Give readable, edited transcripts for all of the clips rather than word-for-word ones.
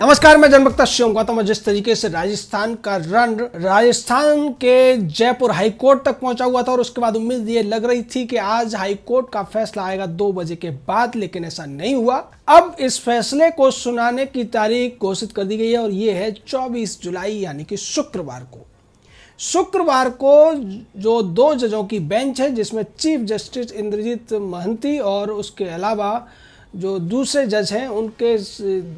नमस्कार, मैं जनभक्ता शिवम गौतम। जिस तरीके से राजस्थान का रन राजस्थान के जयपुर हाईकोर्ट तक पहुंचा हुआ था और उसके बाद उम्मीद ये लग रही थी कि आज हाईकोर्ट का फैसला आएगा 2 बजे के बाद, लेकिन ऐसा नहीं हुआ। अब इस फैसले को सुनाने की तारीख घोषित कर दी गई है और ये है 24 जुलाई यानी कि शुक्रवार को जो 2 जजों की बेंच है, जिसमें चीफ जस्टिस इंद्रजीत महंती और उसके अलावा जो दूसरे जज हैं उनके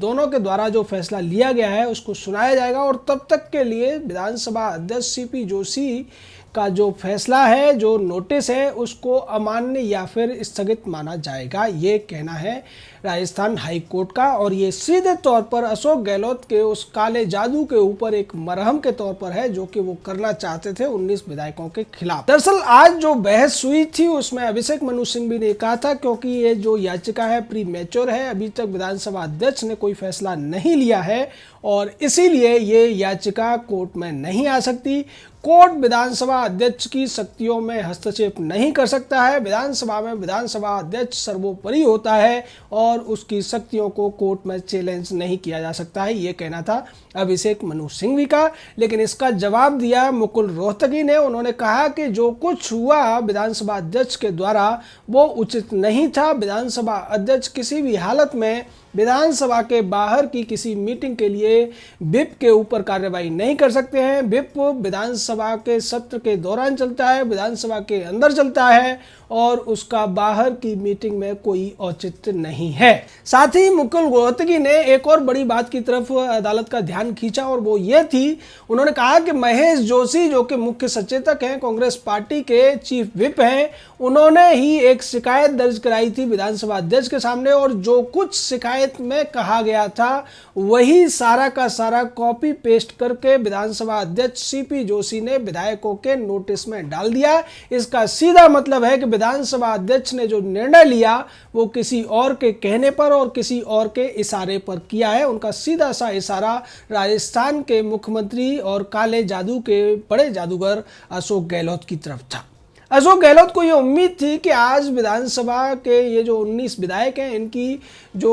दोनों के द्वारा जो फैसला लिया गया है उसको सुनाया जाएगा। और तब तक के लिए विधानसभा अध्यक्ष सीपी जोशी का जो फैसला है, जो नोटिस है, उसको अमान्य या फिर स्थगित माना जाएगा, ये कहना है राजस्थान हाई कोर्ट का। और ये सीधे तौर पर अशोक गहलोत के उस काले जादू के ऊपर एक मरहम के तौर पर है जो कि वो करना चाहते थे 19 विधायकों के खिलाफ। दरअसल आज जो बहस हुई थी उसमें अभिषेक मनु सिंघवी ने कहा था क्योंकि ये जो याचिका है प्री मैच्योर है, अभी तक विधानसभा अध्यक्ष ने कोई फैसला नहीं लिया है और इसीलिए ये याचिका कोर्ट में नहीं आ सकती। कोर्ट विधानसभा अध्यक्ष की शक्तियों में हस्तक्षेप नहीं कर सकता है। विधानसभा में विधानसभा अध्यक्ष सर्वोपरि होता है और उसकी शक्तियों को कोर्ट में चैलेंज नहीं किया जा सकता है, ये कहना था अभिषेक मनु सिंघवी का। लेकिन इसका जवाब दिया मुकुल रोहतगी ने। उन्होंने कहा कि जो कुछ हुआ विधानसभा अध्यक्ष के द्वारा वो उचित नहीं था। विधानसभा अध्यक्ष किसी भी हालत में विधानसभा के बाहर की किसी मीटिंग के लिए विप के ऊपर कार्रवाई नहीं कर सकते हैं। विप विधानसभा के सत्र के दौरान चलता है, विधानसभा के अंदर चलता है और उसका बाहर की मीटिंग में कोई औचित्य नहीं है। साथ ही मुकुल रोहतगी ने एक और बड़ी बात की तरफ अदालत का ध्यान खींचा और वो ये थी, उन्होंने कहा कि महेश जोशी जो कि मुख्य सचेतक हैं, कांग्रेस पार्टी के चीफ विप हैं, उन्होंने ही एक शिकायत दर्ज कराई थी विधानसभा अध्यक्ष के सामने और जो कुछ शिकायत में कहा गया था वही सारा का सारा कॉपी पेस्ट करके विधानसभा अध्यक्ष सीपी जोशी ने विधायकों के नोटिस में डाल दिया। इसका सीधा मतलब है कि विधानसभा अध्यक्ष ने जो निर्णय लिया वो किसी और के कहने पर और किसी और के इशारे पर किया है। उनका सीधा सा इशारा राजस्थान के मुख्यमंत्री और काले जादू के बड़े जादूगर अशोक गहलोत की तरफ था। अशोक गहलोत को ये उम्मीद थी कि आज विधानसभा के ये जो 19 विधायक हैं, इनकी जो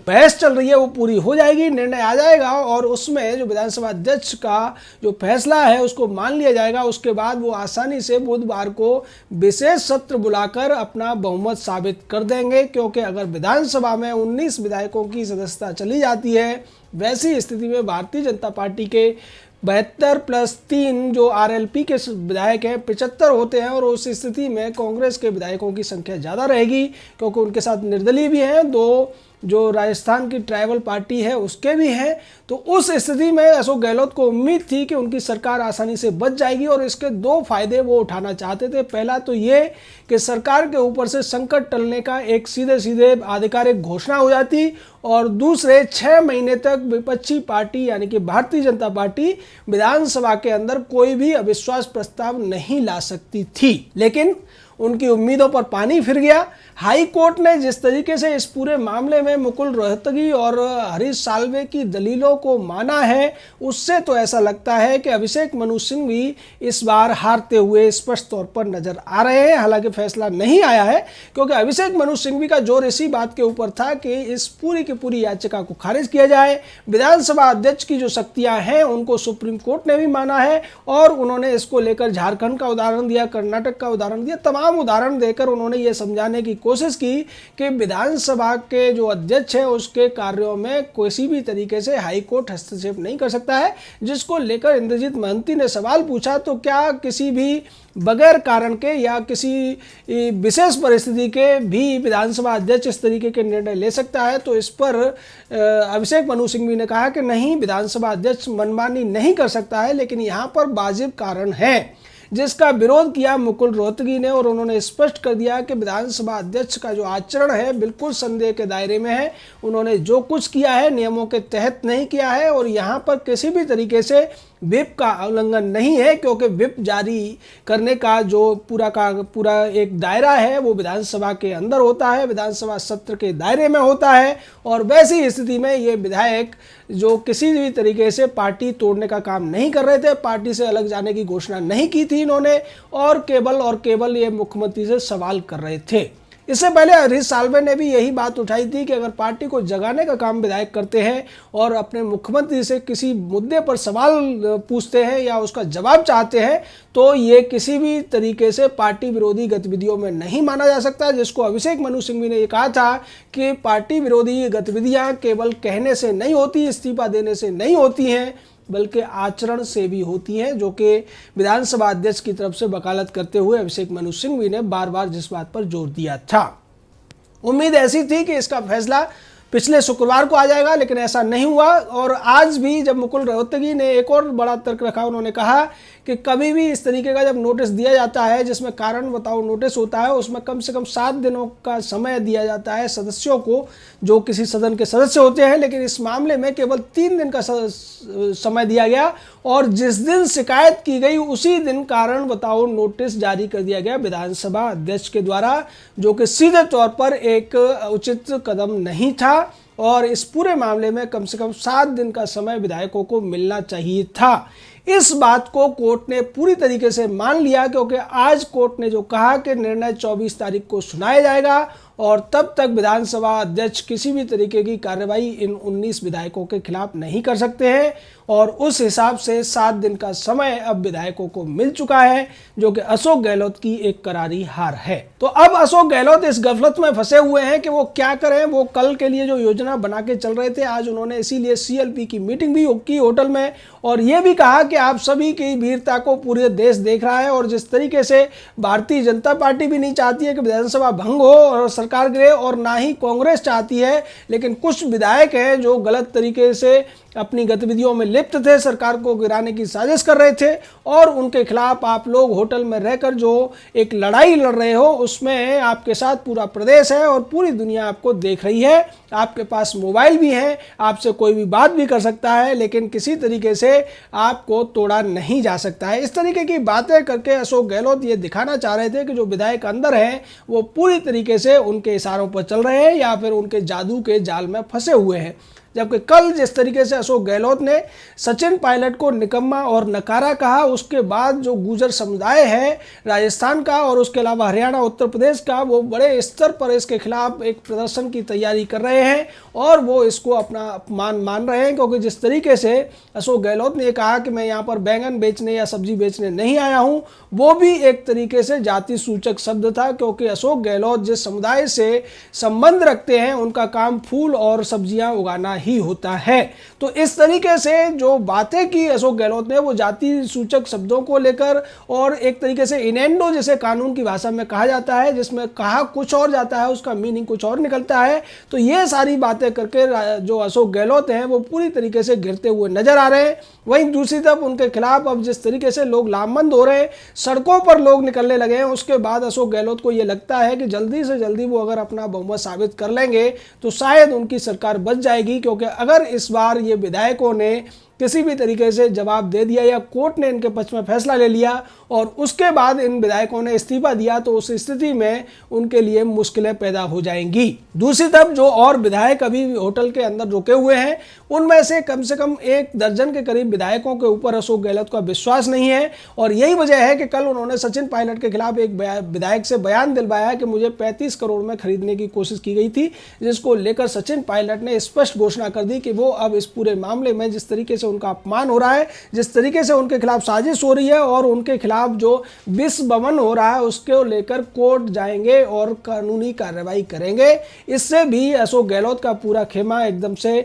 बहस चल रही है वो पूरी हो जाएगी, निर्णय आ जाएगा और उसमें जो विधानसभा अध्यक्ष का जो फैसला है उसको मान लिया जाएगा। उसके बाद वो आसानी से बुधवार को विशेष सत्र बुलाकर अपना बहुमत साबित कर देंगे, क्योंकि अगर विधानसभा में 19 विधायकों की सदस्यता चली जाती है, वैसी स्थिति में भारतीय जनता पार्टी के 72 + 3 जो आरएलपी के विधायक हैं 75 होते हैं और उस स्थिति में कांग्रेस के विधायकों की संख्या ज़्यादा रहेगी, क्योंकि उनके साथ निर्दलीय भी हैं, 2 जो राजस्थान की ट्राइबल पार्टी है उसके भी हैं। तो उस स्थिति में अशोक गहलोत को उम्मीद थी कि उनकी सरकार आसानी से बच जाएगी और इसके 2 फायदे वो उठाना चाहते थे। पहला तो ये कि सरकार के ऊपर से संकट टलने का एक सीधे सीधे आधिकारिक घोषणा हो जाती और दूसरे 6 महीने तक विपक्षी पार्टी यानी कि भारतीय जनता पार्टी विधानसभा के अंदर कोई भी अविश्वास प्रस्ताव नहीं ला सकती थी। लेकिन उनकी उम्मीदों पर पानी फिर गया। हाई कोर्ट ने जिस तरीके से इस पूरे मामले में मुकुल रोहतगी और हरीश साल्वे की दलीलों को माना है, उससे तो ऐसा लगता है कि अभिषेक मनु सिंघवी इस बार हारते हुए स्पष्ट तौर पर नजर आ रहे हैं। हालांकि फैसला नहीं आया है, क्योंकि अभिषेक मनु सिंघवी का जोर इसी बात के ऊपर था कि इस पूरी की पूरी याचिका को खारिज किया जाए। विधानसभा अध्यक्ष की जो शक्तियां हैं उनको सुप्रीम कोर्ट ने भी माना है और उन्होंने इसको लेकर झारखंड का उदाहरण दिया, कर्नाटक का उदाहरण दिया, तमाम उदाहरण देकर उन्होंने ये समझाने की कोशिश की कि विधानसभा के जो अध्यक्ष है उसके कार्यों में किसी भी तरीके से हाई कोर्ट हस्तक्षेप नहीं कर सकता है। जिसको लेकर इंद्रजीत महंती ने सवाल पूछा, तो क्या किसी भी बगैर कारण के या किसी विशेष परिस्थिति के भी विधानसभा अध्यक्ष इस तरीके के निर्णय ले सकता है? तो इस पर अभिषेक मनु सिंघवी ने कहा कि नहीं, विधानसभा अध्यक्ष मनमानी नहीं कर सकता है, लेकिन यहाँ पर वाजिब कारण है, जिसका विरोध किया मुकुल रोहतगी ने। और उन्होंने स्पष्ट कर दिया कि विधानसभा अध्यक्ष का जो आचरण है बिल्कुल संदेह के दायरे में है। उन्होंने जो कुछ किया है नियमों के तहत नहीं किया है और यहाँ पर किसी भी तरीके से विप का उल्लंघन नहीं है, क्योंकि विप जारी करने का जो पूरा का पूरा एक दायरा है वो विधानसभा के अंदर होता है, विधानसभा सत्र के दायरे में होता है। और वैसी स्थिति में ये विधायक जो किसी भी तरीके से पार्टी तोड़ने का काम नहीं कर रहे थे, पार्टी से अलग जाने की घोषणा नहीं की थी इन्होंने, और केवल ये मुख्यमंत्री से सवाल कर रहे थे। इससे पहले हरीश साल्वे ने भी यही बात उठाई थी कि अगर पार्टी को जगाने का काम विधायक करते हैं और अपने मुख्यमंत्री से किसी मुद्दे पर सवाल पूछते हैं या उसका जवाब चाहते हैं तो ये किसी भी तरीके से पार्टी विरोधी गतिविधियों में नहीं माना जा सकता, जिसको अभिषेक मनु सिंघवी ने ये कहा था कि पार्टी विरोधी गतिविधियां केवल कहने से नहीं होती, इस्तीफा देने से नहीं होती हैं, बल्कि आचरण से भी होती हैं, जो कि विधानसभा अध्यक्ष की तरफ से वकालत करते हुए अभिषेक मनु सिंघवी ने बार बार जिस बात पर जोर दिया था। उम्मीद ऐसी थी कि इसका फैसला पिछले शुक्रवार को आ जाएगा, लेकिन ऐसा नहीं हुआ। और आज भी जब मुकुल रोहतगी ने एक और बड़ा तर्क रखा, उन्होंने कहा कि कभी भी इस तरीके का जब नोटिस दिया जाता है जिसमें कारण बताओ नोटिस होता है, उसमें कम से कम 7 दिनों का समय दिया जाता है सदस्यों को जो किसी सदन के सदस्य होते हैं, लेकिन इस मामले में केवल 3 दिन का समय दिया गया और जिस दिन शिकायत की गई उसी दिन कारण बताओ नोटिस जारी कर दिया गया विधानसभा अध्यक्ष के द्वारा, जो कि सीधे तौर पर एक उचित कदम नहीं था और इस पूरे मामले में कम से कम 7 दिन का समय विधायकों को मिलना चाहिए था। इस बात को कोर्ट ने पूरी तरीके से मान लिया, क्योंकि आज कोर्ट ने जो कहा कि निर्णय 24 तारीख को सुनाया जाएगा और तब तक विधानसभा अध्यक्ष किसी भी तरीके की कार्रवाई इन 19 विधायकों के खिलाफ नहीं कर सकते हैं और उस हिसाब से 7 दिन का समय अब विधायकों को मिल चुका है, जो कि अशोक गहलोत की एक करारी हार है। तो अब अशोक गहलोत इस गफलत में फंसे हुए हैं कि वो क्या करें। वो कल के लिए जो योजना बना के चल रहे थे, आज उन्होंने इसीलिए CLP की मीटिंग भी की होटल में और ये भी कहा कि आप सभी की वीरता को पूरे देश देख रहा है और जिस तरीके से भारतीय जनता पार्टी भी नहीं चाहती है कि विधानसभा भंग हो और सरकार गिरे और ना ही कांग्रेस चाहती है, लेकिन कुछ विधायक हैं जो गलत तरीके से अपनी गतिविधियों में लिप्त थे, सरकार को गिराने की साजिश कर रहे थे और उनके खिलाफ आप लोग होटल में रहकर जो एक लड़ाई लड़ रहे हो उसमें आपके साथ पूरा प्रदेश है और पूरी दुनिया आपको देख रही है। आपके पास मोबाइल भी है, आपसे कोई भी बात भी कर सकता है, लेकिन किसी तरीके से आपको तोड़ा नहीं जा सकता है। इस तरीके की बातें करके अशोक गहलोत ये दिखाना चाह रहे थे कि जो विधायक अंदर हैं वो पूरी तरीके से उनके इशारों पर चल रहे हैं या फिर उनके जादू के जाल में फंसे हुए हैं। जबकि कल जिस तरीके से अशोक गहलोत ने सचिन पायलट को निकम्मा और नकारा कहा, उसके बाद जो गुर्जर समुदाय है राजस्थान का और उसके अलावा हरियाणा उत्तर प्रदेश का, वो बड़े स्तर पर इसके खिलाफ एक प्रदर्शन की तैयारी कर रहे हैं और वो इसको अपना अपमान मान रहे हैं, क्योंकि जिस तरीके से अशोक गहलोत ने कहा कि मैं यहाँ पर बैंगन बेचने या सब्जी बेचने नहीं आया हूँ, वो भी एक तरीके से जाति सूचक शब्द था, क्योंकि अशोक गहलोत जिस समुदाय से संबंध रखते हैं उनका काम फूल और सब्जियां उगाना ही होता है। तो इस तरीके से जो बातें की अशोक गहलोत ने वो जाति सूचक शब्दों को लेकर और एक तरीके से इनेंडो जैसे कानून की भाषा में कहा जाता है, जिसमें कहा कुछ और जाता है उसका मीनिंग कुछ और निकलता है। तो ये सारी बातें करके जो अशोक गहलोत हैं वो पूरी तरीके से गिरते हुए नजर आ रहे हैं। वहीं दूसरी तरफ उनके खिलाफ अब जिस तरीके से लोग लामबंद हो रहे हैं, सड़कों पर लोग निकलने लगे हैं, उसके बाद अशोक गहलोत को ये लगता है कि जल्दी से जल्दी वो अगर अपना बहुमत साबित कर लेंगे तो शायद उनकी सरकार बच जाएगी, क्योंकि अगर इस बार ये विधायकों ने किसी भी तरीके से जवाब दे दिया या कोर्ट ने इनके पक्ष में फैसला ले लिया और उसके बाद इन विधायकों ने इस्तीफा दिया तो उस स्थिति में उनके लिए मुश्किलें पैदा हो जाएंगी। दूसरी तरफ जो और विधायक अभी होटल के अंदर रुके हुए हैं उनमें से कम 1 दर्जन के करीब विधायकों के ऊपर अशोक गहलोत का विश्वास नहीं है और यही वजह है कि कल उन्होंने सचिन पायलट के खिलाफ एक विधायक से बयान दिलवाया कि मुझे 35 करोड़ में खरीदने की कोशिश की गई थी, जिसको लेकर सचिन पायलट ने स्पष्ट घोषणा कर दी कि वो अब इस पूरे मामले में जिस तरीके से उनका अपमान हो रहा है, जिस तरीके से उनके खिलाफ साजिश हो रही है और उनके खिलाफ जो विश्व भवन हो रहा है उसको लेकर कोर्ट जाएंगे और कानूनी कार्रवाई करेंगे। इससे भी अशोक गहलोत का पूरा खेमा एकदम से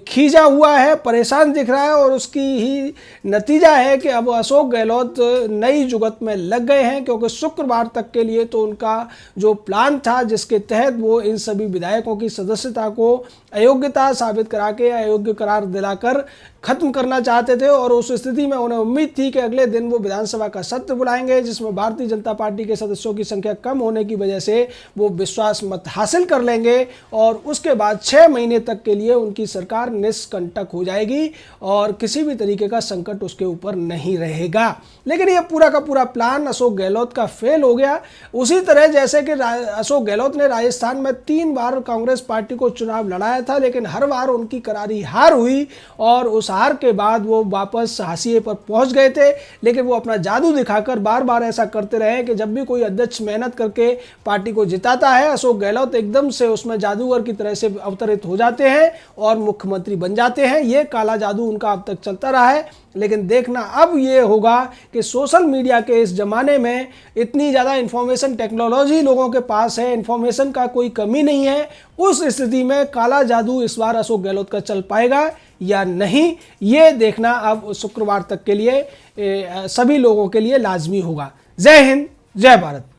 खींचा हुआ है, परेशान दिख रहा है और उसकी ही नतीजा है कि अब अशोक गहलोत नई जुगत में लग गए हैं, क्योंकि शुक्रवार तक के लिए तो उनका जो प्लान था जिसके तहत वो इन सभी विधायकों की सदस्यता को अयोग्यता साबित करा के अयोग्य करार दिलाकर खत्म करना चाहते थे और उस स्थिति में उन्हें उम्मीद थी कि अगले दिन वो विधानसभा का सत्र बुलाएंगे जिसमें भारतीय जनता पार्टी के सदस्यों की संख्या कम होने की वजह से वो विश्वास मत हासिल कर लेंगे और उसके बाद 6 महीने तक के लिए उनकी सरकार निष्कंटक हो जाएगी और किसी भी तरीके का संकट उसके ऊपर नहीं रहेगा। लेकिन ये पूरा का पूरा प्लान अशोक गहलोत का फेल हो गया। उसी तरह जैसे कि अशोक गहलोत ने राजस्थान में 3 बार कांग्रेस पार्टी को चुनाव लड़ाया आया था, लेकिन हर बार उनकी करारी हार हुई और उस हार के बाद वो वापस हाशिए पर पहुंच गए थे। लेकिन वो अपना जादू दिखाकर बार बार ऐसा करते रहे कि जब भी कोई अध्यक्ष मेहनत करके पार्टी को जिताता है, अशोक गहलोत एकदम से उसमें जादूगर की तरह से अवतरित हो जाते हैं और मुख्यमंत्री बन जाते हैं। ये काला जादू उनका अब तक चलता रहा है। लेकिन देखना अब ये होगा कि सोशल मीडिया के इस ज़माने में इतनी ज़्यादा इंफॉर्मेशन टेक्नोलॉजी लोगों के पास है, इंफॉर्मेशन का कोई कमी नहीं है, उस स्थिति में काला जादू इस बार अशोक गहलोत का चल पाएगा या नहीं, ये देखना अब शुक्रवार तक के लिए सभी लोगों के लिए लाजमी होगा। जय हिंद, जय भारत।